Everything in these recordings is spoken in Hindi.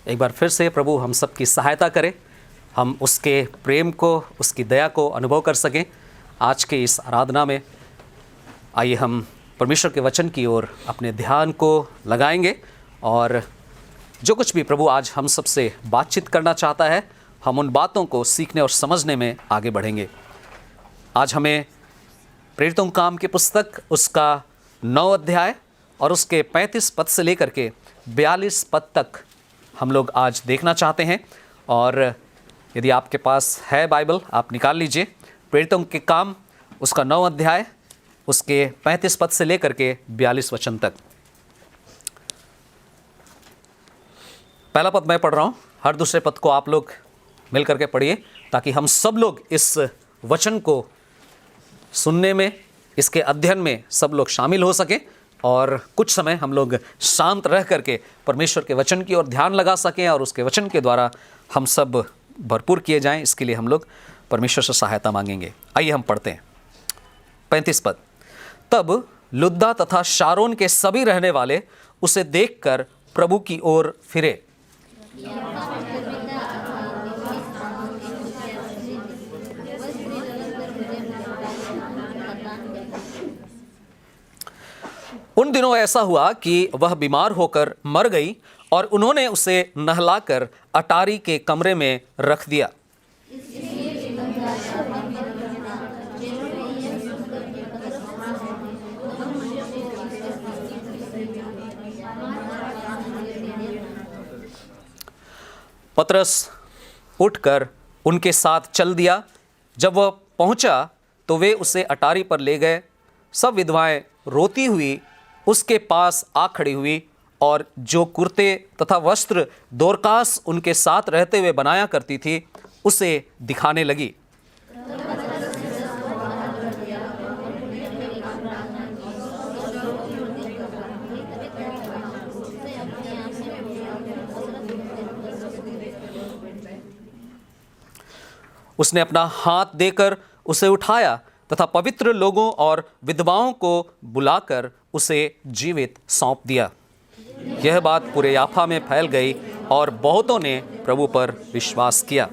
एक बार फिर से प्रभु हम सब की सहायता करे, हम उसके प्रेम को, उसकी दया को अनुभव कर सकें। आज के इस आराधना में आइए हम परमेश्वर के वचन की ओर अपने ध्यान को लगाएंगे और जो कुछ भी प्रभु आज हम सब से बातचीत करना चाहता है, हम उन बातों को सीखने और समझने में आगे बढ़ेंगे। आज हमें प्रेरितों के काम की पुस्तक उसका 9 अध्याय और उसके 35 पद से लेकर के 42 पद तक हम लोग आज देखना चाहते हैं। और यदि आपके पास है बाइबल, आप निकाल लीजिए। प्रेरितों के काम उसका 9 अध्याय उसके 35 पद से लेकर के 42 वचन तक। पहला पद मैं पढ़ रहा हूँ, हर दूसरे पद को आप लोग मिल करके पढ़िए, ताकि हम सब लोग इस वचन को सुनने में, इसके अध्ययन में सब लोग शामिल हो सकें और कुछ समय हम लोग शांत रह करके परमेश्वर के वचन की ओर ध्यान लगा सकें और उसके वचन के द्वारा हम सब भरपूर किए जाएं। इसके लिए हम लोग परमेश्वर से सहायता मांगेंगे। आइए हम पढ़ते हैं 35 पद। तब लुद्दा तथा शारोन के सभी रहने वाले उसे देखकर प्रभु की ओर फिरे। उन दिनों ऐसा हुआ कि वह बीमार होकर मर गई और उन्होंने उसे नहलाकर अटारी के कमरे में रख दिया। पतरस उठकर उनके साथ चल दिया। जब वह पहुंचा तो वे उसे अटारी पर ले गए। सब विधवाएं रोती हुई उसके पास आ खड़ी हुई और जो कुर्ते तथा वस्त्र दोरकास उनके साथ रहते हुए बनाया करती थी उसे दिखाने लगी। उसने अपना हाथ देकर उसे उठाया तथा पवित्र लोगों और विधवाओं को बुलाकर उसे जीवित सौंप दिया। यह बात पूरे याफा में फैल गई और बहुतों ने प्रभु पर विश्वास किया।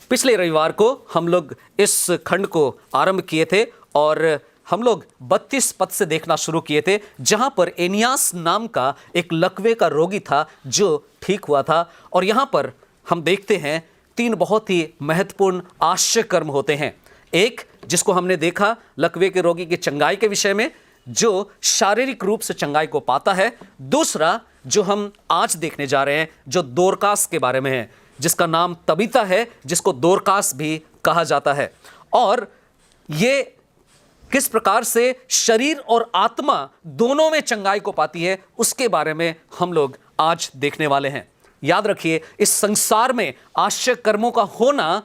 पिछले रविवार को हम लोग इस खंड को आरंभ किए थे और हम लोग 32 पद से देखना शुरू किए थे, जहां पर एनियास नाम का एक लकवे का रोगी था जो ठीक हुआ था। और यहां पर हम देखते हैं 3 बहुत ही महत्वपूर्ण आश्चर्य कर्म होते हैं। एक जिसको हमने देखा लकवे के रोगी की चंगाई के विषय में, जो शारीरिक रूप से चंगाई को पाता है। दूसरा जो हम आज देखने जा रहे हैं, जो दोरकास के बारे में है, जिसका नाम तबीता है, जिसको दोरकास भी कहा जाता है। और ये किस प्रकार से शरीर और आत्मा दोनों में चंगाई को पाती है, उसके बारे में हम लोग आज देखने वाले हैं। याद रखिए, इस संसार में आश्चर्य कर्मों का होना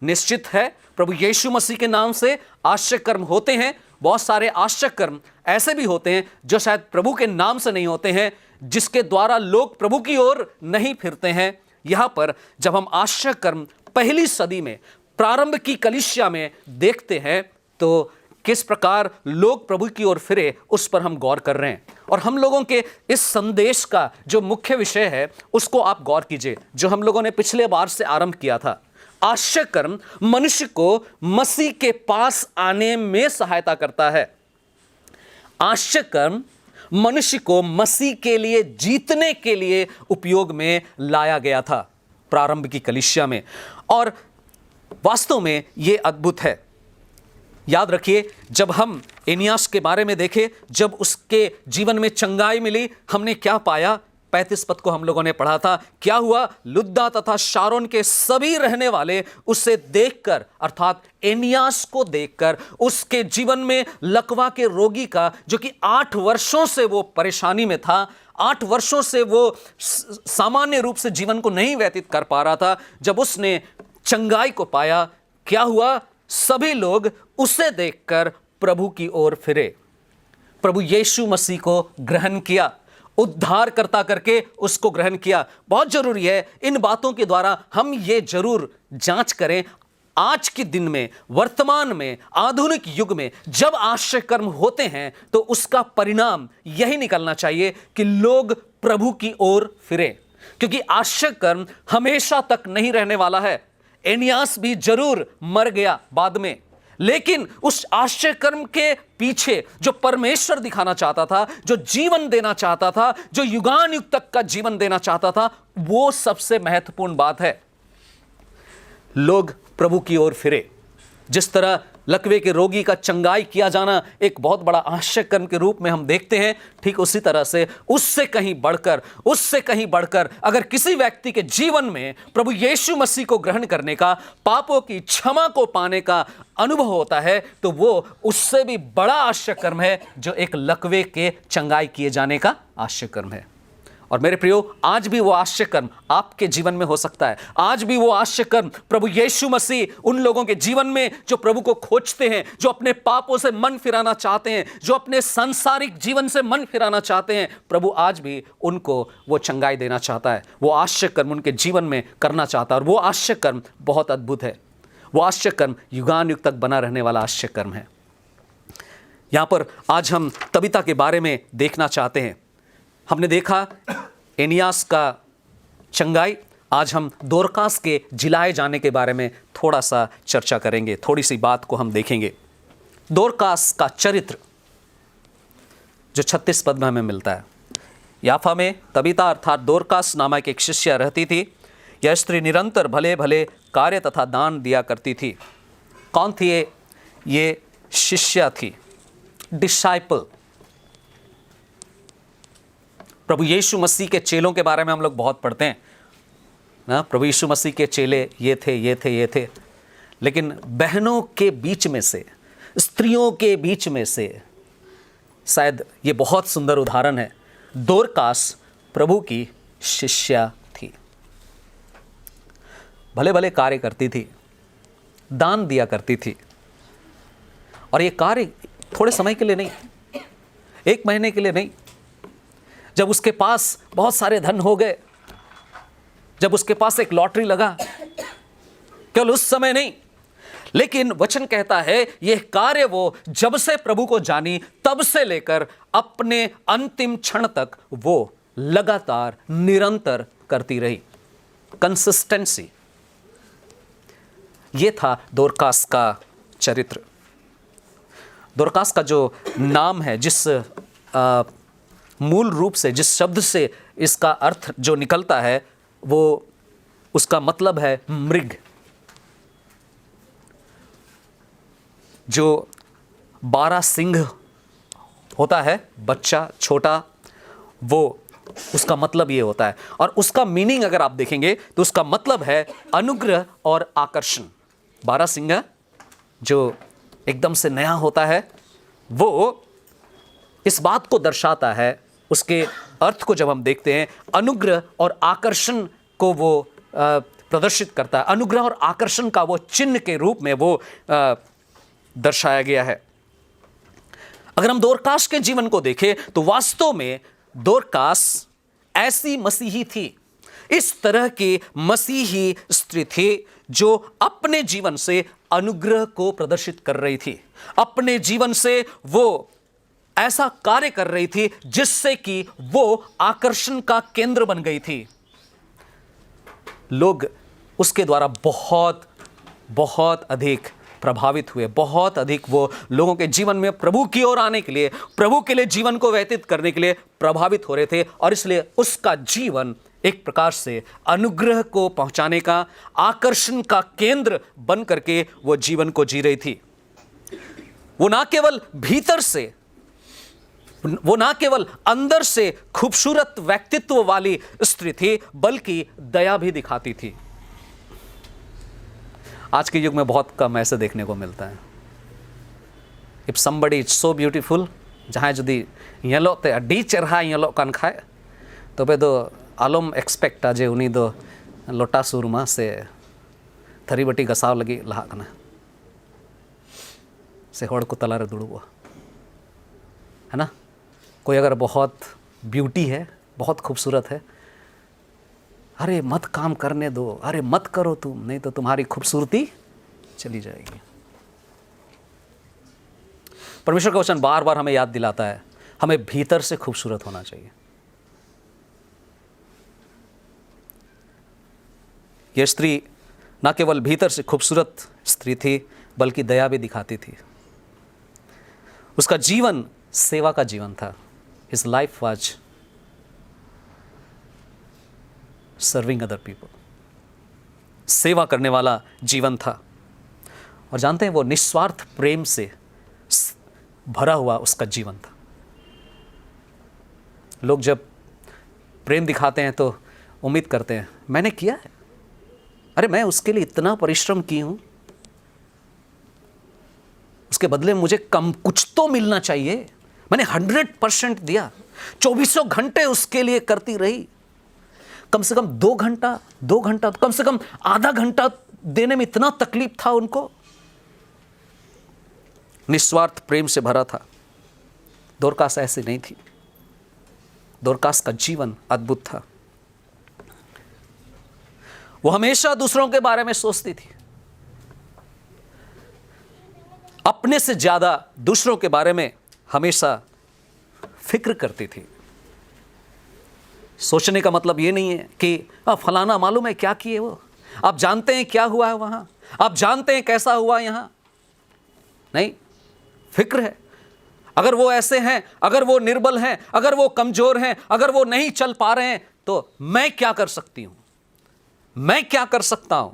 निश्चित है। प्रभु यीशु मसीह के नाम से आश्चर्य कर्म होते हैं। बहुत सारे आश्चर्य कर्म ऐसे भी होते हैं जो शायद प्रभु के नाम से नहीं होते हैं, जिसके द्वारा लोग प्रभु की ओर नहीं फिरते हैं। यहां पर जब हम आश्चर्य कर्म पहली सदी में प्रारंभ की कलीसिया में देखते हैं तो किस प्रकार लोग प्रभु की ओर फिरे, उस पर हम गौर कर रहे हैं। और हम लोगों के इस संदेश का जो मुख्य विषय है उसको आप गौर कीजिए, जो हम लोगों ने पिछले बार से आरंभ किया था। आश्चर्य कर्म मनुष्य को मसीह के पास आने में सहायता करता है। आश्चर्य कर्म मनुष्य को मसीह के लिए जीतने के लिए उपयोग में लाया गया था प्रारंभ की कलीसिया में, और वास्तव में यह अद्भुत है। याद रखिए, जब हम एनियास के बारे में देखें, जब उसके जीवन में चंगाई मिली, हमने क्या पाया? 35 पद को हम लोगों ने पढ़ा था। क्या हुआ? लुद्दा तथा शारोन के सभी रहने वाले उसे देखकर, अर्थात एनियास को देखकर, उसके जीवन में लकवा के रोगी का, जो कि 8 वर्षों से वो परेशानी में था, 8 वर्षों से वो सामान्य रूप से जीवन को नहीं व्यतीत कर पा रहा था, जब उसने चंगाई को पाया, क्या हुआ? सभी लोग उसे देखकर प्रभु की ओर फिरे, प्रभु यीशु मसीह को ग्रहण किया, उद्धारकर्ता करके उसको ग्रहण किया। बहुत जरूरी है इन बातों के द्वारा हम ये जरूर जांच करें, आज के दिन में, वर्तमान में, आधुनिक युग में जब आश्चर्य कर्म होते हैं तो उसका परिणाम यही निकलना चाहिए कि लोग प्रभु की ओर फिरे। क्योंकि आश्चर्य कर्म हमेशा तक नहीं रहने वाला है। एनियास भी जरूर मर गया बाद में, लेकिन उस आश्चर्य कर्म के पीछे जो परमेश्वर दिखाना चाहता था, जो जीवन देना चाहता था, जो युगान युग तक का जीवन देना चाहता था, वो सबसे महत्वपूर्ण बात है। लोग प्रभु की ओर फिरे। जिस तरह लकवे के रोगी का चंगाई किया जाना एक बहुत बड़ा आश्चर्य कर्म के रूप में हम देखते हैं, ठीक उसी तरह से उससे कहीं बढ़कर अगर किसी व्यक्ति के जीवन में प्रभु यीशु मसीह को ग्रहण करने का, पापों की क्षमा को पाने का अनुभव होता है, तो वो उससे भी बड़ा आश्चर्य कर्म है जो एक लकवे के चंगाई किए जाने का आश्चर्य कर्म है। और मेरे प्रियो, आज भी वो आश्चर्य कर्म आपके जीवन में हो सकता है। आज भी वो आश्चर्य कर्म प्रभु यीशु मसीह उन लोगों के जीवन में जो प्रभु को खोजते हैं, जो अपने पापों से मन फिराना चाहते हैं, जो अपने सांसारिक जीवन से मन फिराना चाहते हैं, प्रभु आज भी उनको वो चंगाई देना चाहता है। वो आश्चर्य कर्म उनके जीवन में करना चाहता है, और वो आश्चर्य कर्म बहुत अद्भुत है। वो आश्चर्य कर्म युगान युग तक बना रहने वाला आश्चर्य कर्म है। यहां पर आज हम तबीता के बारे में देखना चाहते हैं। हमने देखा एनियास का चंगाई, आज हम दोरकास के जिलाए जाने के बारे में थोड़ा सा चर्चा करेंगे, थोड़ी सी बात को हम देखेंगे। दोरकास का चरित्र जो 36 पद में हमें मिलता है। याफा में तबीता अर्थात दोरकास नामक एक शिष्या रहती थी। यह स्त्री निरंतर भले भले कार्य तथा दान दिया करती थी। कौन थी ये शिष्या थी, डिसाइपल। प्रभु यीशु मसीह के चेलों के बारे में हम लोग बहुत पढ़ते हैं ना, प्रभु यीशु मसीह के चेले ये थे, लेकिन बहनों के बीच में से, स्त्रियों के बीच में से शायद ये बहुत सुंदर उदाहरण है। दोरकास प्रभु की शिष्या थी। भले भले कार्य करती थी, दान दिया करती थी, और ये कार्य थोड़े समय के लिए नहीं, 1 महीने के लिए नहीं। जब उसके पास बहुत सारे धन हो गए, जब उसके पास एक लॉटरी लगा, केवल उस समय नहीं, लेकिन वचन कहता है यह कार्य वो जब से प्रभु को जानी तब से लेकर अपने अंतिम क्षण तक वो लगातार निरंतर करती रही। कंसिस्टेंसी, ये था दोरकास का चरित्र। दोरकास का जो नाम है, जिस मूल रूप से, जिस शब्द से इसका अर्थ जो निकलता है, वो उसका मतलब है मृग। जो 12 सिंह होता है, बच्चा छोटा, वो उसका मतलब ये होता है। और उसका मीनिंग अगर आप देखेंगे तो उसका मतलब है अनुग्रह और आकर्षण। 12 सिंह जो एकदम से नया होता है, वो इस बात को दर्शाता है, उसके अर्थ को जब हम देखते हैं, अनुग्रह और आकर्षण को वो प्रदर्शित करता है। अनुग्रह और आकर्षण का वो चिन्ह के रूप में वो दर्शाया गया है। अगर हम दोरकास के जीवन को देखें तो वास्तव में दोरकास ऐसी मसीही थी, इस तरह की मसीही स्त्री थी जो अपने जीवन से अनुग्रह को प्रदर्शित कर रही थी। अपने जीवन से वो ऐसा कार्य कर रही थी जिससे कि वो आकर्षण का केंद्र बन गई थी। लोग उसके द्वारा बहुत अधिक प्रभावित हुए, बहुत अधिक वो लोगों के जीवन में प्रभु की ओर आने के लिए, प्रभु के लिए जीवन को व्यतीत करने के लिए प्रभावित हो रहे थे। और इसलिए उसका जीवन एक प्रकार से अनुग्रह को पहुंचाने का, आकर्षण का केंद्र बन करके वो जीवन को जी रही थी। वो ना केवल भीतर से, वो ना केवल अंदर से खूबसूरत व्यक्तित्व वाली स्त्री थी, बल्कि दया भी दिखाती थी। आज के युग में बहुत कम ऐसे देखने को मिलता है। If somebody is so beautiful, जहाँ जुदी येलो ते अडी चेहरा येलो कान खाए, तो बे दो आलम एक्सपेक्ट जे उनी दो लोटा सुरमा से थरी बटी गसाव लगी लहा कना से होड़ को तलारे दुड़ुआ, है ना। कोई अगर बहुत ब्यूटी है, बहुत खूबसूरत है, अरे मत काम करने दो, अरे मत करो तुम, नहीं तो तुम्हारी खूबसूरती चली जाएगी। परमेश्वर का वचन बार बार हमें याद दिलाता है, हमें भीतर से खूबसूरत होना चाहिए। यह स्त्री न केवल भीतर से खूबसूरत स्त्री थी बल्कि दया भी दिखाती थी। उसका जीवन सेवा का जीवन था। His life was serving other people, सेवा करने वाला जीवन था। और जानते हैं, वो निस्वार्थ प्रेम से भरा हुआ उसका जीवन था। लोग जब प्रेम दिखाते हैं तो उम्मीद करते हैं मैंने किया है, अरे मैं उसके लिए इतना परिश्रम की हूं, उसके बदले मुझे कम कुछ तो मिलना चाहिए। मैंने 100% दिया, 24 घंटे उसके लिए करती रही, कम से कम 2 घंटा, कम से कम आधा घंटा देने में इतना तकलीफ था उनको। निस्वार्थ प्रेम से भरा था। दोरकास ऐसी नहीं थी। दोरकास का जीवन अद्भुत था। वो हमेशा दूसरों के बारे में सोचती थी, अपने से ज्यादा दूसरों के बारे में हमेशा फिक्र करती थी। सोचने का मतलब ये नहीं है कि फलाना मालूम है क्या किए वो, आप जानते हैं क्या हुआ है वहां, आप जानते हैं कैसा हुआ यहां। नहीं, फिक्र है। अगर वो ऐसे हैं, अगर वो निर्बल हैं, अगर वो कमजोर हैं, अगर वो नहीं चल पा रहे हैं, तो मैं क्या कर सकती हूं, मैं क्या कर सकता हूं,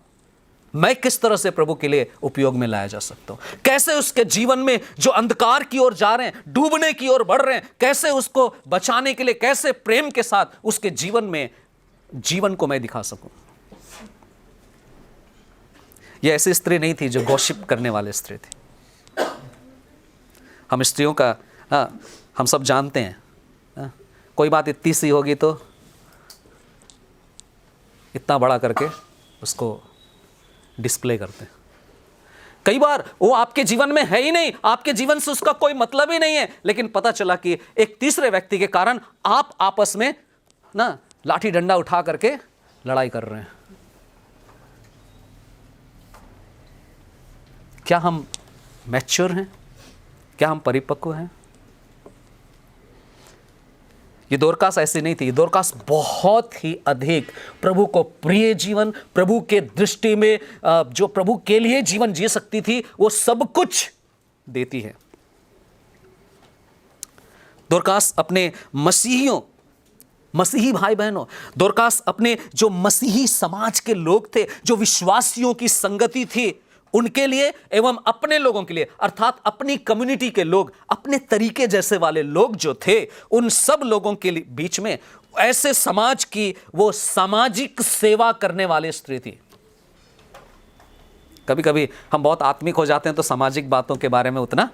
मैं किस तरह से प्रभु के लिए उपयोग में लाया जा सकता हूं, कैसे उसके जीवन में जो अंधकार की ओर जा रहे हैं, डूबने की ओर बढ़ रहे हैं, कैसे उसको बचाने के लिए, कैसे प्रेम के साथ उसके जीवन में जीवन को मैं दिखा सकूं। यह ऐसी स्त्री नहीं थी जो गॉसिप करने वाली स्त्री थी। हम स्त्रियों का हम सब जानते हैं, कोई बात इतनी सी होगी तो इतना बड़ा करके उसको डिस्प्ले करते हैं। कई बार वो आपके जीवन में है ही नहीं, आपके जीवन से उसका कोई मतलब ही नहीं है, लेकिन पता चला कि एक तीसरे व्यक्ति के कारण आप आपस में लाठी डंडा उठा करके लड़ाई कर रहे हैं। क्या हम मैच्योर हैं? क्या हम परिपक्व हैं? ये दोरकास ऐसी नहीं थी। ये दोरकास बहुत ही अधिक प्रभु को प्रिय जीवन, प्रभु के दृष्टि में जो प्रभु के लिए जीवन जी सकती थी, वो सब कुछ देती है। दोरकास अपने मसीही भाई बहनों, दोरकास अपने जो मसीही समाज के लोग थे, जो विश्वासियों की संगति थी, उनके लिए एवं अपने लोगों के लिए, अर्थात अपनी कम्युनिटी के लोग, अपने तरीके जैसे वाले लोग जो थे, उन सब लोगों के बीच में ऐसे समाज की वो सामाजिक सेवा करने वाली स्त्री थी। कभी कभी हम बहुत आत्मिक हो जाते हैं तो सामाजिक बातों के बारे में उतना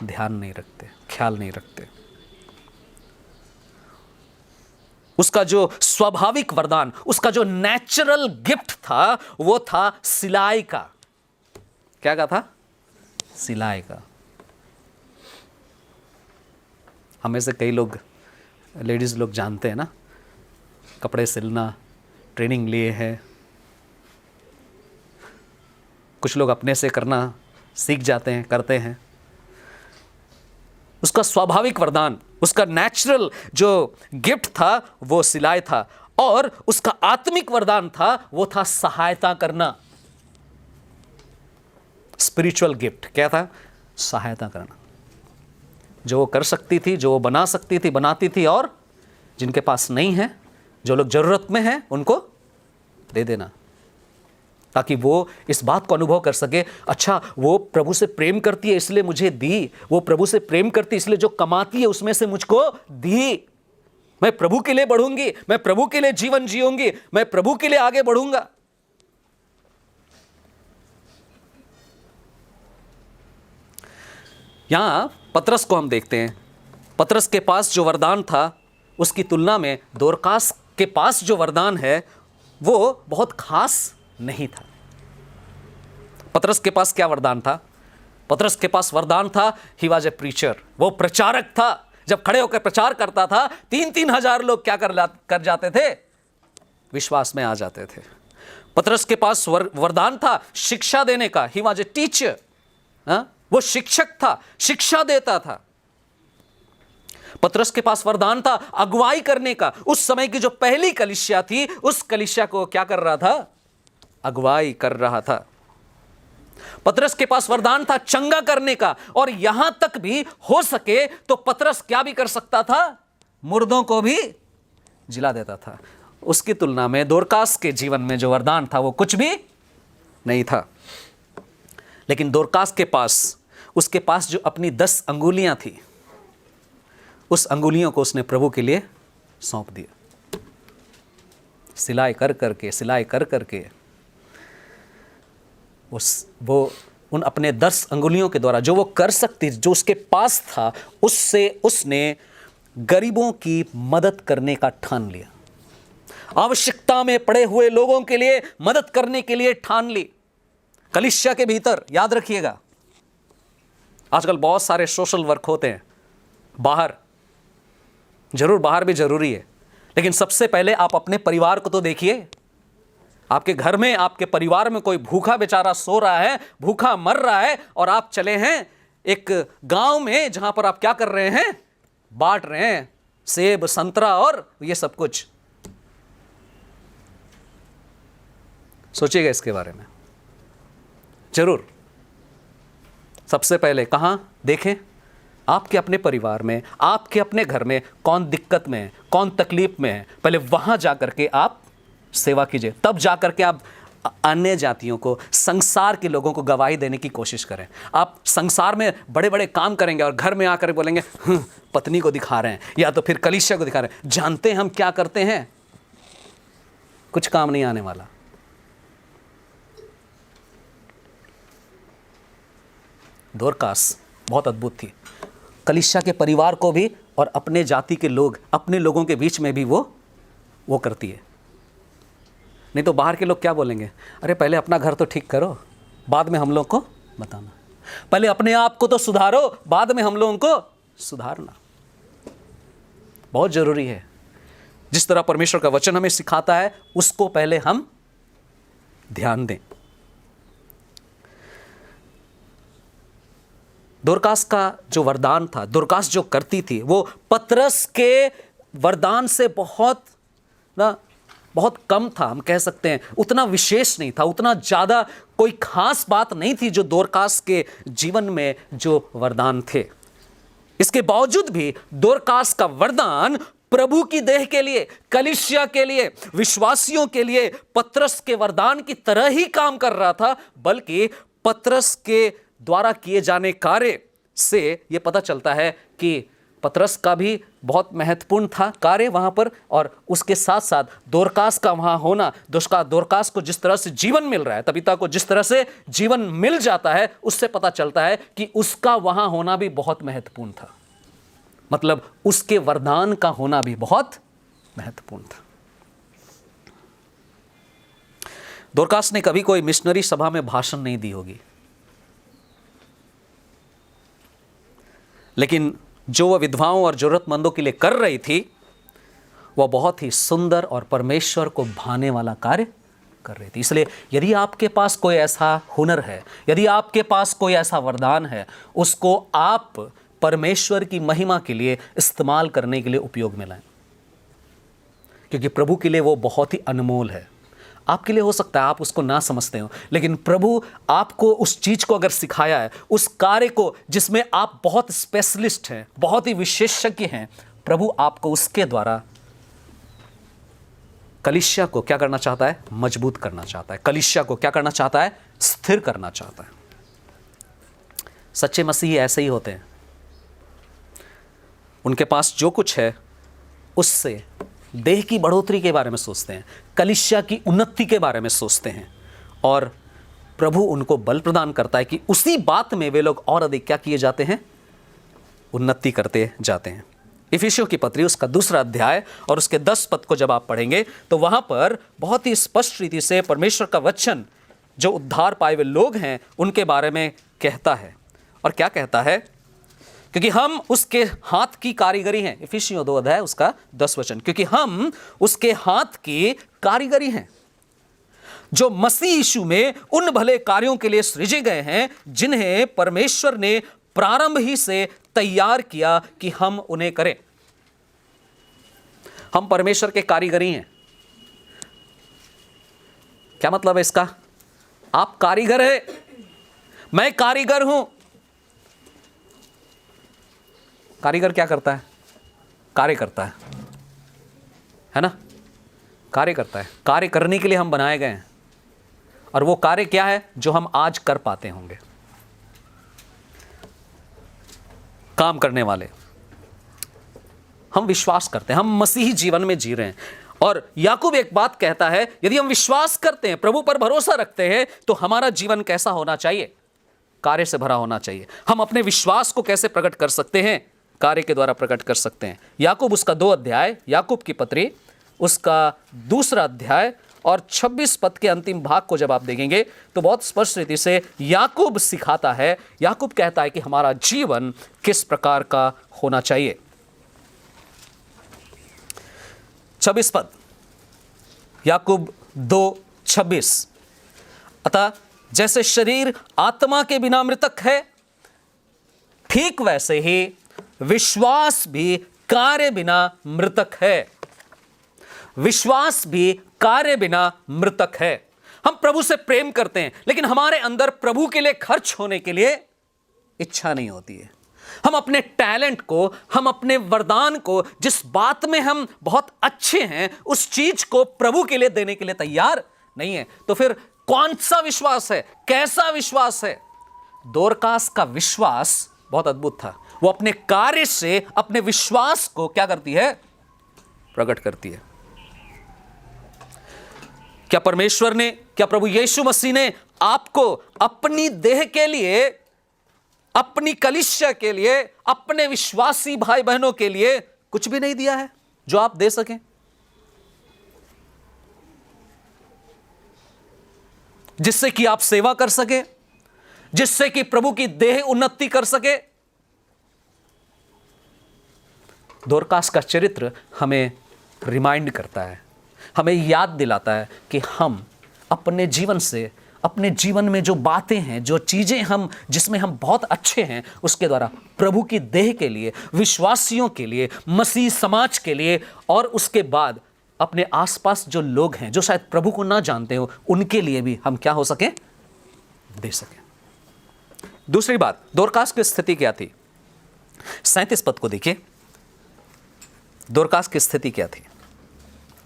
ध्यान नहीं रखते, ख्याल नहीं रखते। उसका जो स्वाभाविक वरदान, उसका जो नेचुरल गिफ्ट था, वो था सिलाई का। क्या का था? सिलाई का। हमें से कई लोग, लेडीज लोग जानते हैं ना, कपड़े सिलना ट्रेनिंग लिए हैं। कुछ लोग अपने से करना सीख जाते हैं, करते हैं। उसका स्वाभाविक वरदान, उसका नेचुरल जो गिफ्ट था वो सिलाई था, और उसका आत्मिक वरदान था वो था सहायता करना। स्पिरिचुअल गिफ्ट क्या था? सहायता करना। जो वो कर सकती थी, जो वो बना सकती थी, बनाती थी, और जिनके पास नहीं है, जो लोग जरूरत में हैं, उनको दे देना, ताकि वो इस बात को अनुभव कर सके, अच्छा वो प्रभु से प्रेम करती है इसलिए मुझे दी, वो प्रभु से प्रेम करती है इसलिए जो कमाती है उसमें से मुझको दी। मैं प्रभु के लिए बढ़ूंगी, मैं प्रभु के लिए जीवन जीऊंगी, मैं प्रभु के लिए आगे बढ़ूंगा। यहां पतरस को हम देखते हैं। पतरस के पास जो वरदान था उसकी तुलना में दोरकास के पास जो वरदान है वो बहुत खास नहीं था। पतरस के पास क्या वरदान था? पतरस के पास वरदान था, ही वाज ए प्रीचर। वो प्रचारक था। जब खड़े होकर प्रचार करता था, 3-3 हजार लोग क्या कर जाते थे? विश्वास में आ जाते थे। पतरस के पास वरदान था शिक्षा देने का, ही वाज ए टीचर। वो शिक्षक था, शिक्षा देता था। पतरस के पास वरदान था अगुवाई करने का। उस समय की जो पहली कलीसिया थी, उस कलीसिया को क्या कर रहा था? अगुवाई कर रहा था। पतरस के पास वरदान था चंगा करने का, और यहां तक भी हो सके तो पतरस क्या भी कर सकता था, मुर्दों को भी जिला देता था। उसकी तुलना में दोरकास के जीवन में जो वरदान था वो कुछ भी नहीं था। लेकिन दोरकास के पास, उसके पास जो अपनी 10 अंगुलियां थी, उस अंगुलियों को उसने प्रभु के लिए सौंप दिया। सिलाई कर करके वो उन अपने 10 अंगुलियों के द्वारा जो वो कर सकती, जो उसके पास था, उससे उसने गरीबों की मदद करने का ठान लिया। आवश्यकता में पड़े हुए लोगों के लिए मदद करने के लिए ठान ली। कलीसिया के भीतर याद रखिएगा, आजकल बहुत सारे सोशल वर्क होते हैं बाहर, जरूर बाहर भी जरूरी है, लेकिन सबसे पहले आप अपने परिवार को तो देखिए। आपके घर में, आपके परिवार में कोई भूखा बेचारा सो रहा है, भूखा मर रहा है, और आप चले हैं एक गांव में जहां पर आप क्या कर रहे हैं, बांट रहे हैं सेब, संतरा और ये सब कुछ। सोचिएगा इसके बारे में जरूर। सबसे पहले कहां देखें, आपके अपने परिवार में, आपके अपने घर में कौन दिक्कत में है, कौन तकलीफ में है, पहले वहां जाकर के आप सेवा कीजिए। तब जाकर के आप अन्य जातियों को, संसार के लोगों को गवाही देने की कोशिश करें। आप संसार में बड़े बड़े काम करेंगे और घर में आकर बोलेंगे पत्नी को दिखा रहे हैं, या तो फिर कलीसिया को दिखा रहे हैं। जानते हैं हम क्या करते हैं, कुछ काम नहीं आने वाला। दोरकास बहुत अद्भुत थी, कलीसिया के परिवार को भी और अपने जाति के लोग, अपने लोगों के बीच में भी वो करती है। नहीं तो बाहर के लोग क्या बोलेंगे, अरे पहले अपना घर तो ठीक करो, बाद में हम लोग को बताना। पहले अपने आप को तो सुधारो, बाद में हम लोगों को सुधारना। बहुत जरूरी है। जिस तरह परमेश्वर का वचन हमें सिखाता है, उसको पहले हम ध्यान दें। दोरकास का जो वरदान था, दोरकास जो करती थी, वो पतरस के वरदान से बहुत कम था। हम कह सकते हैं उतना विशेष नहीं था, उतना ज़्यादा कोई खास बात नहीं थी जो दोरकास के जीवन में जो वरदान थे। इसके बावजूद भी दोरकास का वरदान प्रभु की देह के लिए, कलीसिया के लिए, विश्वासियों के लिए पतरस के वरदान की तरह ही काम कर रहा था। बल्कि पतरस के द्वारा किए जाने कार्य से यह पता चलता है कि पतरस का भी बहुत महत्वपूर्ण था कार्य वहां पर, और उसके साथ साथ दोरकास का वहां होना, दोरकास को जिस तरह से जीवन मिल रहा है, तबीता को जिस तरह से जीवन मिल जाता है, उससे पता चलता है कि उसका वहां होना भी बहुत महत्वपूर्ण था। मतलब उसके वरदान का होना भी बहुत महत्वपूर्ण था। दोरकास ने कभी कोई मिशनरी सभा में भाषण नहीं दी होगी, लेकिन जो वह विधवाओं और जरूरतमंदों के लिए कर रही थी, वह बहुत ही सुंदर और परमेश्वर को भाने वाला कार्य कर रही थी। इसलिए यदि आपके पास कोई ऐसा हुनर है, यदि आपके पास कोई ऐसा वरदान है, उसको आप परमेश्वर की महिमा के लिए इस्तेमाल करने के लिए उपयोग में लाएं, क्योंकि प्रभु के लिए वो बहुत ही अनमोल है। आपके लिए हो सकता है आप उसको ना समझते हो, लेकिन प्रभु आपको उस चीज को अगर सिखाया है, उस कार्य को जिसमें आप बहुत स्पेशलिस्ट हैं, बहुत ही विशेषज्ञ हैं, प्रभु आपको उसके द्वारा कलीसिया को क्या करना चाहता है, मजबूत करना चाहता है। कलीसिया को क्या करना चाहता है, स्थिर करना चाहता है। सच्चे मसीही ऐसे ही होते हैं। उनके पास जो कुछ है उससे देह की बढ़ोतरी के बारे में सोचते हैं, कलीसिया की उन्नति के बारे में सोचते हैं, और प्रभु उनको बल प्रदान करता है कि उसी बात में वे लोग और अधिक क्या किए जाते हैं, उन्नति करते जाते हैं। इफिसियों की पत्री उसका 2 अध्याय और उसके 10 पद को जब आप पढ़ेंगे तो वहां पर बहुत ही स्पष्ट रीति से परमेश्वर का वचन जो उद्धार पाए हुए लोग हैं उनके बारे में कहता है। और क्या कहता है, क्योंकि हम उसके हाथ की कारीगरी हैं। इफिसियों 2 अध्याय उसका 10 वचन, क्योंकि हम उसके हाथ की कारीगरी हैं जो मसीह यीशु में उन भले कार्यों के लिए सृजे गए हैं जिन्हें परमेश्वर ने प्रारंभ ही से तैयार किया कि हम उन्हें करें। हम परमेश्वर के कारीगरी हैं। क्या मतलब है इसका? आप कारीगर है, मैं कारीगर हूं। कारीगर क्या करता है? कार्य करता है ना? कार्य करता है। कार्य करने के लिए हम बनाए गए हैं, और वो कार्य क्या है जो हम आज कर पाते होंगे? काम करने वाले। हम विश्वास करते हैं, हम मसीही जीवन में जी रहे हैं। और याकूब एक बात कहता है, यदि हम विश्वास करते हैं, प्रभु पर भरोसा रखते हैं, तो हमारा जीवन कैसा होना चाहिए? कार्य से भरा होना चाहिए। हम अपने विश्वास को कैसे प्रकट कर सकते हैं? कार्य के द्वारा प्रकट कर सकते हैं। याकूब उसका 2 अध्याय, याकूब की पत्री उसका 2 अध्याय और 26 पद के अंतिम भाग को जब आप देखेंगे तो बहुत स्पष्ट रीति से याकूब सिखाता है, याकूब कहता है कि हमारा जीवन किस प्रकार का होना चाहिए। 26 पद, याकूब 2:26। अतः जैसे शरीर आत्मा के बिना मृतक है, ठीक वैसे ही विश्वास भी कार्य बिना मृतक है। विश्वास भी कार्य बिना मृतक है। हम प्रभु से प्रेम करते हैं, लेकिन हमारे अंदर प्रभु के लिए खर्च होने के लिए इच्छा नहीं होती है। हम अपने टैलेंट को, हम अपने वरदान को, जिस बात में हम बहुत अच्छे हैं, उस चीज को प्रभु के लिए देने के लिए तैयार नहीं है। तो फिर कौन सा विश्वास है? कैसा विश्वास है? दोरकास का विश्वास बहुत अद्भुत था। वो अपने कार्य से अपने विश्वास को क्या करती है? प्रकट करती है। क्या परमेश्वर ने, क्या प्रभु यीशु मसीह ने आपको अपनी देह के लिए, अपनी कलीसिया के लिए, अपने विश्वासी भाई बहनों के लिए कुछ भी नहीं दिया है जो आप दे सकें? जिससे कि आप सेवा कर सके, जिससे कि प्रभु की देह उन्नति कर सके। दोरकास का चरित्र हमें रिमाइंड करता है, हमें याद दिलाता है कि हम अपने जीवन से, अपने जीवन में जो बातें हैं, जो चीज़ें हम, जिसमें हम बहुत अच्छे हैं, उसके द्वारा प्रभु की देह के लिए, विश्वासियों के लिए, मसीह समाज के लिए, और उसके बाद अपने आसपास जो लोग हैं जो शायद प्रभु को ना जानते हो, उनके लिए भी हम क्या हो सके? दे सके। दूसरी बात, दोरकास की स्थिति क्या थी? 37 पद को देखिए, दोरकास की स्थिति क्या थी?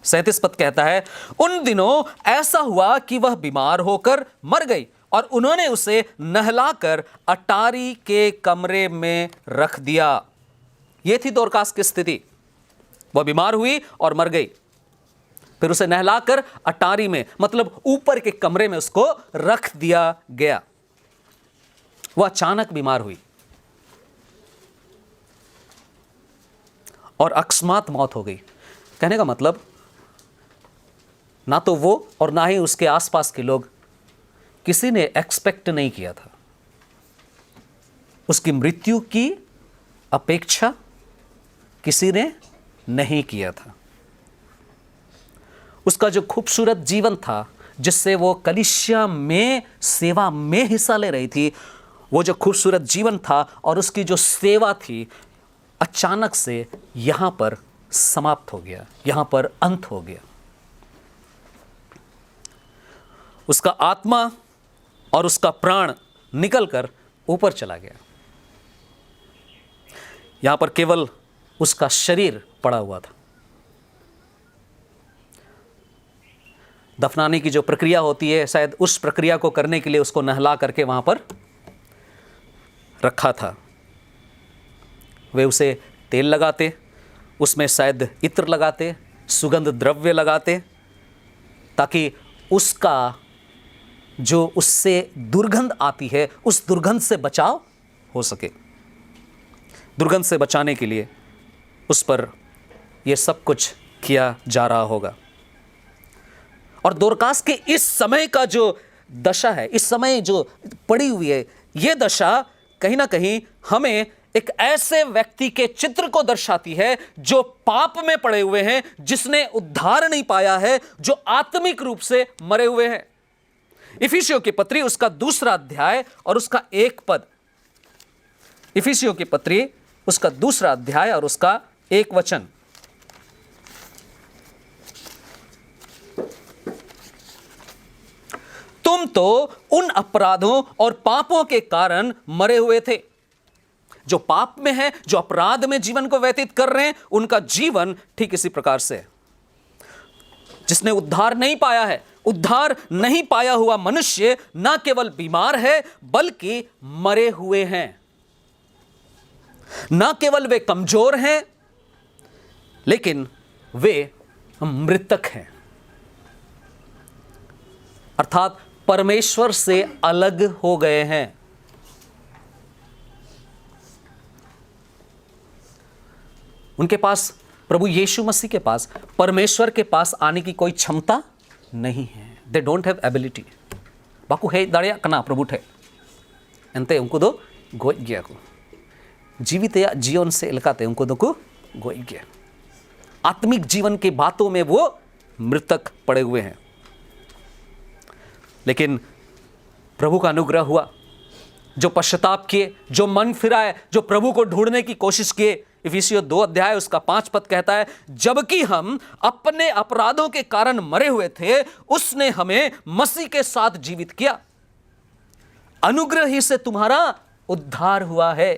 37 पद कहता है, उन दिनों ऐसा हुआ कि वह बीमार होकर मर गई, और उन्होंने उसे नहलाकर अटारी के कमरे में रख दिया। यह थी दोरकास की स्थिति। वह बीमार हुई और मर गई, फिर उसे नहलाकर अटारी में, मतलब ऊपर के कमरे में उसको रख दिया गया। वह अचानक बीमार हुई और अकस्मात मौत हो गई। कहने का मतलब, ना तो वो और ना ही उसके आसपास के लोग, किसी ने एक्सपेक्ट नहीं किया था। उसकी मृत्यु की अपेक्षा किसी ने नहीं किया था। उसका जो खूबसूरत जीवन था, जिससे वो कलीसिया में सेवा में हिस्सा ले रही थी, वो जो खूबसूरत जीवन था और उसकी जो सेवा थी, अचानक से यहां पर समाप्त हो गया, यहां पर अंत हो गया। उसका आत्मा और उसका प्राण निकलकर ऊपर चला गया। यहां पर केवल उसका शरीर पड़ा हुआ था। दफनाने की जो प्रक्रिया होती है, शायद उस प्रक्रिया को करने के लिए उसको नहला करके वहां पर रखा था। वे उसे तेल लगाते, उसमें शायद इत्र लगाते, सुगंध द्रव्य लगाते, ताकि उसका जो उससे दुर्गंध आती है, उस दुर्गंध से बचाव हो सके। दुर्गंध से बचाने के लिए उस पर यह सब कुछ किया जा रहा होगा। और दोरकास के इस समय का जो दशा है, इस समय जो पड़ी हुई है, यह दशा कहीं ना कहीं हमें एक ऐसे व्यक्ति के चित्र को दर्शाती है जो पाप में पड़े हुए हैं, जिसने उद्धार नहीं पाया है, जो आत्मिक रूप से मरे हुए हैं। इफिसियों की पत्री उसका 2 अध्याय और उसका 1 पद। इफिसियों की पत्री उसका 2 अध्याय और उसका 1 वचन। हम तो उन अपराधों और पापों के कारण मरे हुए थे। जो पाप में है, जो अपराध में जीवन को व्यतीत कर रहे हैं, उनका जीवन ठीक इसी प्रकार से है। जिसने उद्धार नहीं पाया है, उद्धार नहीं पाया हुआ मनुष्य ना केवल बीमार है बल्कि मरे हुए हैं। ना केवल वे कमजोर हैं लेकिन वे मृतक हैं, अर्थात परमेश्वर से अलग हो गए हैं। उनके पास, प्रभु यीशु मसीह के पास, परमेश्वर के पास आने की कोई क्षमता नहीं है। They don't have ability. Baku है दाड़िया कना प्रभु ठे एंते उनको दो गोज गया को जीवित या जीवन से इलकाते उनको दो को गोज गया। आत्मिक जीवन की बातों में वो मृतक पड़े हुए हैं। लेकिन प्रभु का अनुग्रह हुआ, जो पश्चाताप किए, जो मन फिराए, जो प्रभु को ढूंढने की कोशिश किए। इफिसियों 2 अध्याय उसका 5 पद कहता है, जबकि हम अपने अपराधों के कारण मरे हुए थे, उसने हमें मसीह के साथ जीवित किया। अनुग्रह ही से तुम्हारा उद्धार हुआ है।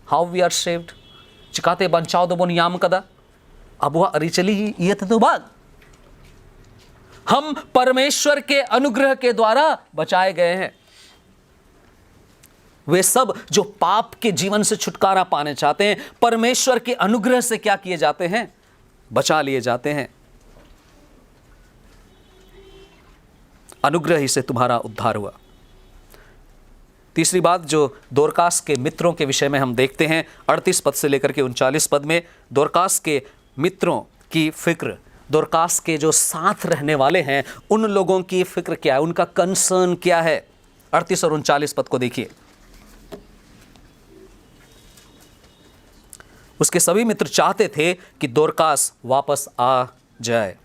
हाउ वी आर सेव्ड, चिकाते बंचाओ दो नियाम कदा अब वह अरिचली ही ये तो बात। हम परमेश्वर के अनुग्रह के द्वारा बचाए गए हैं। वे सब जो पाप के जीवन से छुटकारा पाने चाहते हैं, परमेश्वर के अनुग्रह से क्या किए जाते हैं? बचा लिए जाते हैं। अनुग्रह ही से तुम्हारा उद्धार हुआ। तीसरी बात जो दोरकास के मित्रों के विषय में हम देखते हैं, 38 पद से लेकर के 39 पद में दोरकास के मित्रों की फिक्र, दोरकास के जो साथ रहने वाले हैं उन लोगों की फिक्र क्या है, उनका कंसर्न क्या है। 38 और 39 पद को देखिए। उसके सभी मित्र चाहते थे कि दोरकास वापस आ जाए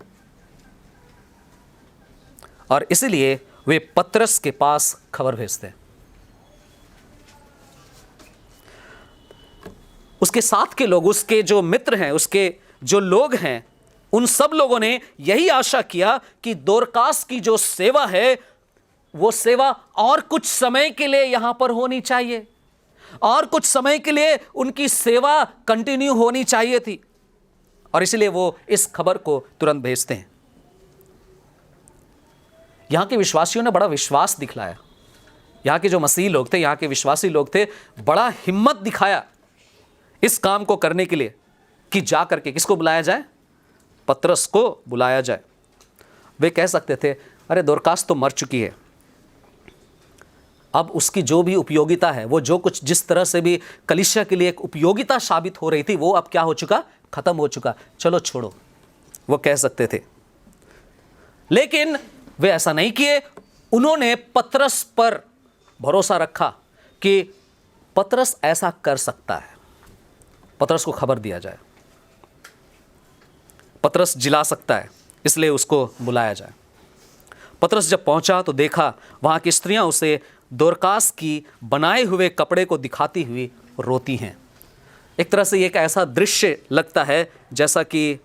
और इसलिए वे पतरस के पास खबर भेजते हैं। उसके साथ के लोग, उसके जो मित्र हैं, उसके जो लोग हैं, उन सब लोगों ने यही आशा किया कि दोरकास की जो सेवा है वो सेवा और कुछ समय के लिए यहां पर होनी चाहिए, और कुछ समय के लिए उनकी सेवा कंटिन्यू होनी चाहिए थी, और इसलिए वो इस खबर को तुरंत भेजते हैं। यहां के विश्वासियों ने बड़ा विश्वास दिखलाया। यहां के जो मसीही लोग थे, यहां के विश्वासी लोग थे, बड़ा हिम्मत दिखाया इस काम को करने के लिए कि जा करके किसको बुलाया जाए? पतरस को बुलाया जाए। वे कह सकते थे, अरे दोरकास तो मर चुकी है, अब उसकी जो भी उपयोगिता है, वो जो कुछ जिस तरह से भी कलीसिया के लिए एक उपयोगिता साबित हो रही थी, वो अब क्या हो चुका? खत्म हो चुका, चलो छोड़ो, वो कह सकते थे। लेकिन वे ऐसा नहीं किए। उन्होंने पतरस पर भरोसा रखा कि पतरस ऐसा कर सकता है, पतरस को खबर दिया जाए, पतरस जिला सकता है, इसलिए उसको बुलाया जाए। पतरस जब पहुंचा तो देखा वहां की स्त्रियां उसे दोरकास की बनाए हुए कपड़े को दिखाती हुई रोती हैं। एक तरह से एक ऐसा दृश्य लगता है जैसा कि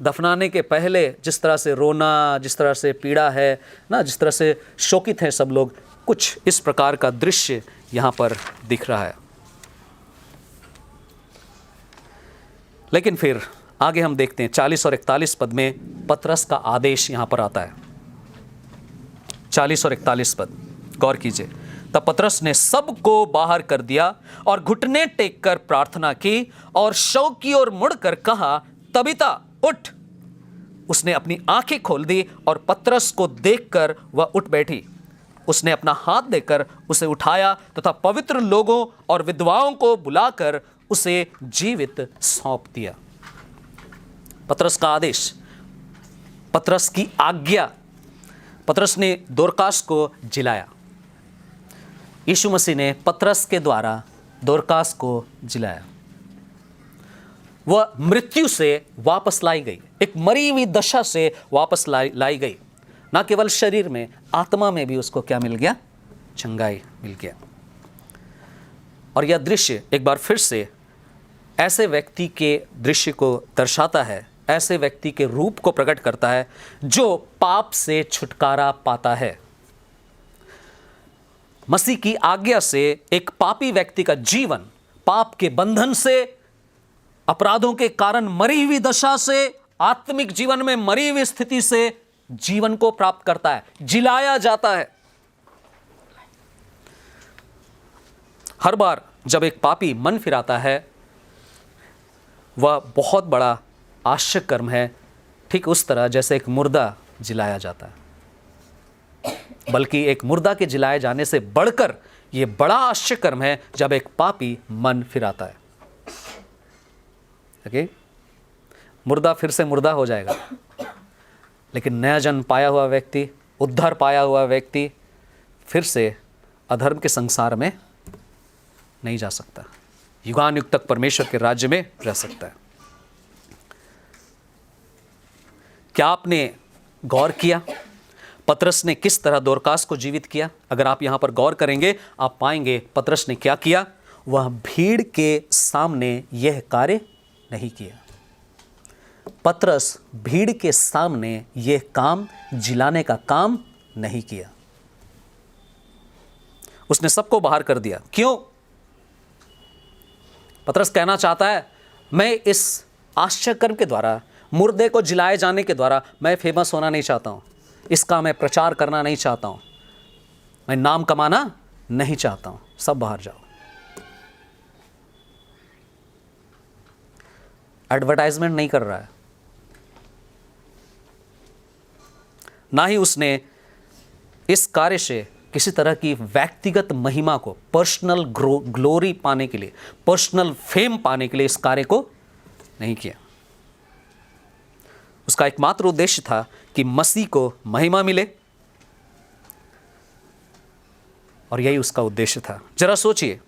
दफनाने के पहले जिस तरह से रोना, जिस तरह से पीड़ा है ना, जिस तरह से शोकित हैं सब लोग, कुछ इस प्रकार का दृश्य यहाँ पर दिख रहा है। लेकिन फिर आगे हम देखते हैं 40 और 41 पद में पतरस का आदेश यहाँ पर आता है। 40 और 41 पद गौर कीजिए। तब पतरस ने सबको बाहर कर दिया और घुटने टेक कर प्रार्थना की और शव की ओर मुड़कर कहा, तबीता उठ। उसने अपनी आंखें खोल दी और पतरस को देखकर वह उठ बैठी। उसने अपना हाथ देकर उसे उठाया तथा पवित्र लोगों और विधवाओं को बुलाकर उसे जीवित सौंप दिया। पतरस का आदेश, पतरस की आज्ञा, पतरस ने दोरकास को जिलाया। यीशु मसीह ने पतरस के द्वारा दोरकास को जिलाया। वह मृत्यु से वापस लाई गई, एक मरी हुई दशा से वापस लाई गई। ना केवल शरीर में, आत्मा में भी उसको क्या मिल गया? चंगाई मिल गया। और यह दृश्य एक बार फिर से ऐसे व्यक्ति के दृश्य को दर्शाता है, ऐसे व्यक्ति के रूप को प्रकट करता है जो पाप से छुटकारा पाता है। मसीह की आज्ञा से एक पापी व्यक्ति का जीवन पाप के बंधन से, अपराधों के कारण मरी हुई दशा से, आत्मिक जीवन में मरी हुई स्थिति से जीवन को प्राप्त करता है, जिलाया जाता है। हर बार जब एक पापी मन फिराता है, वह बहुत बड़ा आश्चर्य कर्म है, ठीक उस तरह जैसे एक मुर्दा जिलाया जाता है। बल्कि एक मुर्दा के जिलाए जाने से बढ़कर यह बड़ा आश्चर्य कर्म है जब एक पापी मन फिराता है। ओके? मुर्दा फिर से मुर्दा हो जाएगा, लेकिन नया जन्म पाया हुआ व्यक्ति, उद्धार पाया हुआ व्यक्ति फिर से अधर्म के संसार में नहीं जा सकता, युगानुयुग तक परमेश्वर के राज्य में रह सकता है। क्या आपने गौर किया पतरस ने किस तरह दोरकास को जीवित किया? अगर आप यहां पर गौर करेंगे आप पाएंगे पतरस ने क्या किया। वह भीड़ के सामने यह कार्य नहीं किया। पतरस भीड़ के सामने यह काम, जिलाने का काम नहीं किया। उसने सबको बाहर कर दिया। क्यों? पतरस कहना चाहता है, मैं इस आश्चर्य कर्म के द्वारा, मुर्दे को जिलाए जाने के द्वारा मैं फेमस होना नहीं चाहता हूं, इसका मैं प्रचार करना नहीं चाहता हूं, मैं नाम कमाना नहीं चाहता हूं, सब बाहर जाओ। एडवर्टाइजमेंट नहीं कर रहा है, ना ही उसने इस कार्य से किसी तरह की व्यक्तिगत महिमा को, पर्सनल ग्लोरी पाने के लिए, पर्सनल फेम पाने के लिए इस कार्य को नहीं किया। उसका एकमात्र उद्देश्य था कि मसीह को महिमा मिले, और यही उसका उद्देश्य था। जरा सोचिए,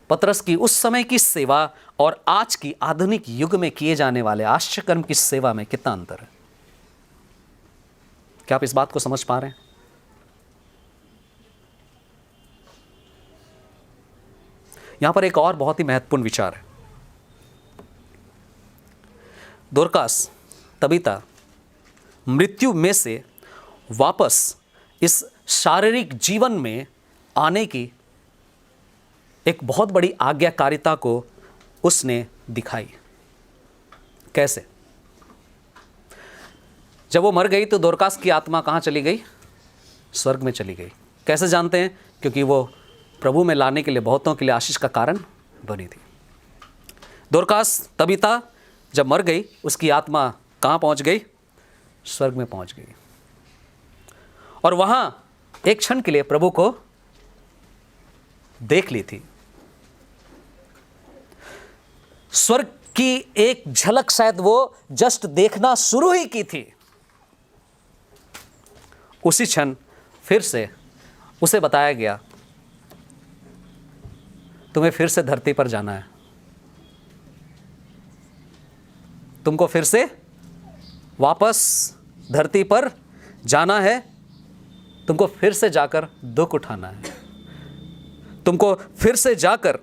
पतरस की उस समय की सेवा और आज की आधुनिक युग में किए जाने वाले आश्चर्य कर्म की सेवा में कितना अंतर है। क्या आप इस बात को समझ पा रहे हैं? यहां पर एक और बहुत ही महत्वपूर्ण विचार है। दोरकास, तबीता मृत्यु में से वापस इस शारीरिक जीवन में आने की एक बहुत बड़ी आज्ञाकारिता को उसने दिखाई। कैसे? जब वो मर गई तो दोरकास की आत्मा कहाँ चली गई? स्वर्ग में चली गई। कैसे जानते हैं? क्योंकि वो प्रभु में लाने के लिए बहुतों के लिए आशीष का कारण बनी थी। दोरकास, तबीता जब मर गई, उसकी आत्मा कहाँ पहुँच गई? स्वर्ग में पहुँच गई, और वहाँ एक क्षण के लिए प्रभु को देख ली थी। स्वर्ग की एक झलक शायद वो जस्ट देखना शुरू ही की थी। उसी क्षण फिर से उसे बताया गया, तुम्हें फिर से धरती पर जाना है, तुमको फिर से वापस धरती पर जाना है, तुमको फिर से जाकर दुख उठाना है, तुमको फिर से जाकर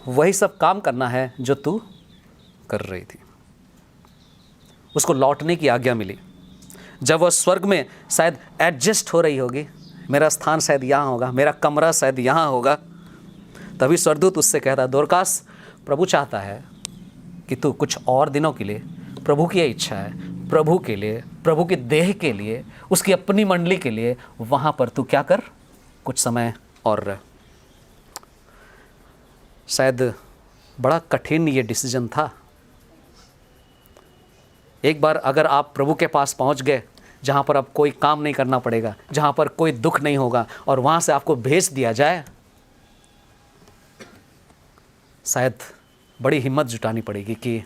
वही सब काम करना है जो तू कर रही थी। उसको लौटने की आज्ञा मिली। जब वह स्वर्ग में शायद एडजस्ट हो रही होगी, मेरा स्थान शायद यहाँ होगा, मेरा कमरा शायद यहाँ होगा, तभी स्वर्गदूत उससे कहता, दोरकास, प्रभु चाहता है कि तू कुछ और दिनों के लिए, प्रभु की इच्छा है, प्रभु के लिए, प्रभु के देह के लिए, उसकी अपनी मंडली के लिए वहाँ पर तू क्या कर, कुछ समय और रह। शायद बड़ा कठिन ये डिसीजन था। एक बार अगर आप प्रभु के पास पहुंच गए, जहां पर अब कोई काम नहीं करना पड़ेगा, जहां पर कोई दुख नहीं होगा, और वहां से आपको भेज दिया जाए, शायद बड़ी हिम्मत जुटानी पड़ेगी कि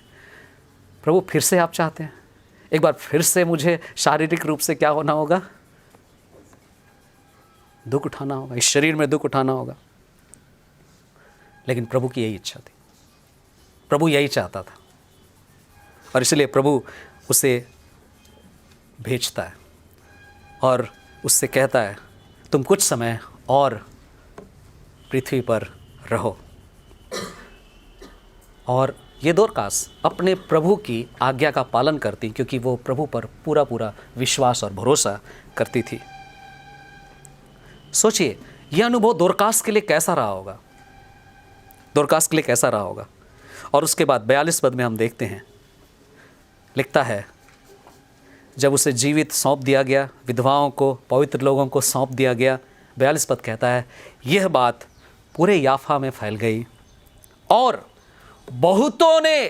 प्रभु फिर से आप चाहते हैं, एक बार फिर से मुझे शारीरिक रूप से क्या होना होगा, दुख उठाना होगा, इस शरीर में दुख उठाना होगा। लेकिन प्रभु की यही इच्छा थी, प्रभु यही चाहता था, और इसलिए प्रभु उसे भेजता है और उससे कहता है, तुम कुछ समय और पृथ्वी पर रहो। और ये दोरकास अपने प्रभु की आज्ञा का पालन करती, क्योंकि वो प्रभु पर पूरा पूरा विश्वास और भरोसा करती थी। सोचिए, यह अनुभव दोरकास के लिए कैसा रहा होगा, दोरकास के लिए कैसा रहा होगा। और उसके बाद 42 पद में हम देखते हैं, लिखता है, जब उसे जीवित सौंप दिया गया, विधवाओं को, पवित्र लोगों को सौंप दिया गया, 42 पद कहता है, यह बात पूरे याफा में फैल गई और बहुतों ने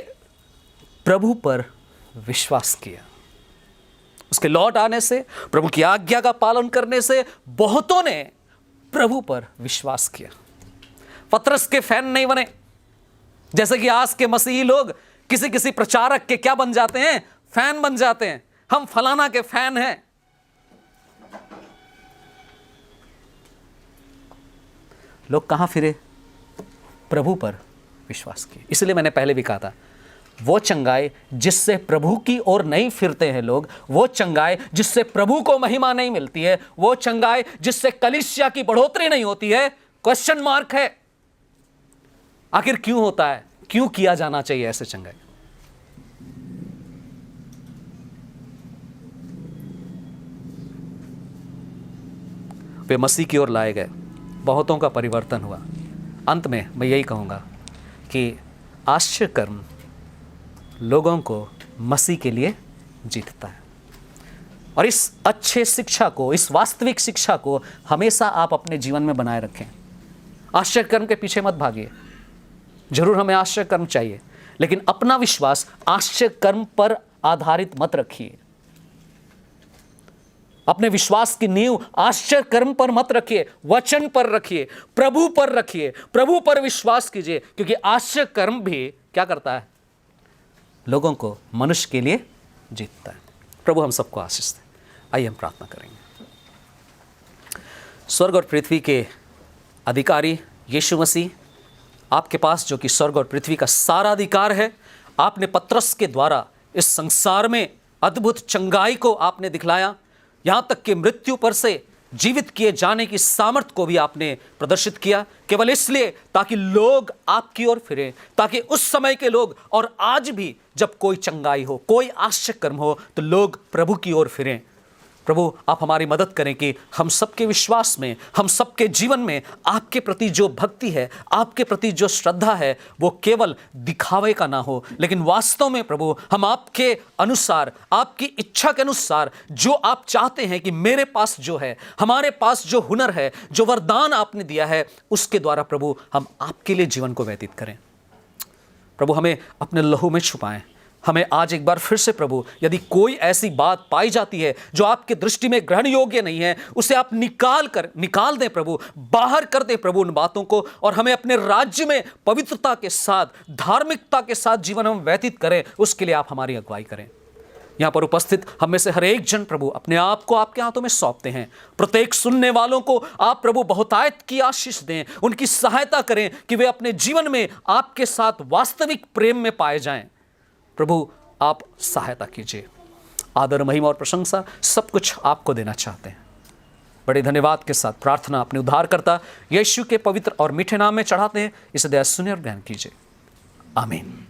प्रभु पर विश्वास किया। उसके लौट आने से, प्रभु की आज्ञा का पालन करने से बहुतों ने प्रभु पर विश्वास किया। पतरस के फैन नहीं बने, जैसे कि आज के मसीही लोग किसी किसी प्रचारक के क्या बन जाते हैं, फैन बन जाते हैं। हम फलाना के फैन हैं। लोग कहां फिरे? प्रभु पर विश्वास किए। इसलिए मैंने पहले भी कहा था, वो चंगाई जिससे प्रभु की ओर नहीं फिरते हैं लोग, वो चंगाई जिससे प्रभु को महिमा नहीं मिलती है, वो चंगाई जिससे कलीसिया की बढ़ोतरी नहीं होती है, क्वेश्चन मार्क है। आखिर क्यों होता है? क्यों किया जाना चाहिए ऐसे चंगाई? वे मसीह की ओर लाए गए, बहुतों का परिवर्तन हुआ। अंत में मैं यही कहूंगा कि आश्चर्य कर्म लोगों को मसीह के लिए जीतता है। और इस अच्छे शिक्षा को, इस वास्तविक शिक्षा को हमेशा आप अपने जीवन में बनाए रखें। आश्चर्य कर्म के पीछे मत भागिए। जरूर हमें आश्चर्य कर्म चाहिए, लेकिन अपना विश्वास आश्चर्य कर्म पर आधारित मत रखिए। अपने विश्वास की नींव आश्चर्य कर्म पर मत रखिए, वचन पर रखिए, प्रभु पर रखिए, प्रभु पर विश्वास कीजिए। क्योंकि आश्चर्य कर्म भी क्या करता है? लोगों को मनुष्य के लिए जीतता है। प्रभु हम सबको आशीष दे। आइए हम प्रार्थना करेंगे। स्वर्ग और पृथ्वी के अधिकारी यीशु मसीह, आपके पास जो कि स्वर्ग और पृथ्वी का सारा अधिकार है, आपने पतरस के द्वारा इस संसार में अद्भुत चंगाई को आपने दिखलाया। यहाँ तक कि मृत्यु पर से जीवित किए जाने की सामर्थ को भी आपने प्रदर्शित किया, केवल इसलिए ताकि लोग आपकी ओर फिरें, ताकि उस समय के लोग और आज भी जब कोई चंगाई हो, कोई आश्चर्य कर्म हो, तो लोग प्रभु की ओर फिरें। प्रभु आप हमारी मदद करें कि हम सबके विश्वास में, हम सबके जीवन में आपके प्रति जो भक्ति है, आपके प्रति जो श्रद्धा है, वो केवल दिखावे का ना हो, लेकिन वास्तव में प्रभु हम आपके अनुसार, आपकी इच्छा के अनुसार जो आप चाहते हैं कि मेरे पास जो है, हमारे पास जो हुनर है, जो वरदान आपने दिया है, उसके द्वारा प्रभु हम आपके लिए जीवन को व्यतीत करें। प्रभु हमें अपने लहू में छुपाएं। हमें आज एक बार फिर से प्रभु, यदि कोई ऐसी बात पाई जाती है जो आपके दृष्टि में ग्रहण योग्य नहीं है, उसे आप निकाल दें प्रभु, बाहर कर दें प्रभु उन बातों को, और हमें अपने राज्य में पवित्रता के साथ, धार्मिकता के साथ जीवन हम व्यतीत करें। उसके लिए आप हमारी अगुवाई करें। यहाँ पर उपस्थित हम में से हर एक जन प्रभु अपने आप को आपके हाथों में सौंपते हैं। प्रत्येक सुनने वालों को आप प्रभु बहुतायत की आशीष दें, उनकी सहायता करें कि वे अपने जीवन में आपके साथ वास्तविक प्रेम में पाए जाएं। प्रभु आप सहायता कीजिए। आदर, महिमा और प्रशंसा सब कुछ आपको देना चाहते हैं। बड़े धन्यवाद के साथ प्रार्थना अपने उद्धारकर्ता यीशु के पवित्र और मीठे नाम में चढ़ाते हैं। इसे दया सुने और ग्रहण कीजिए। आमीन।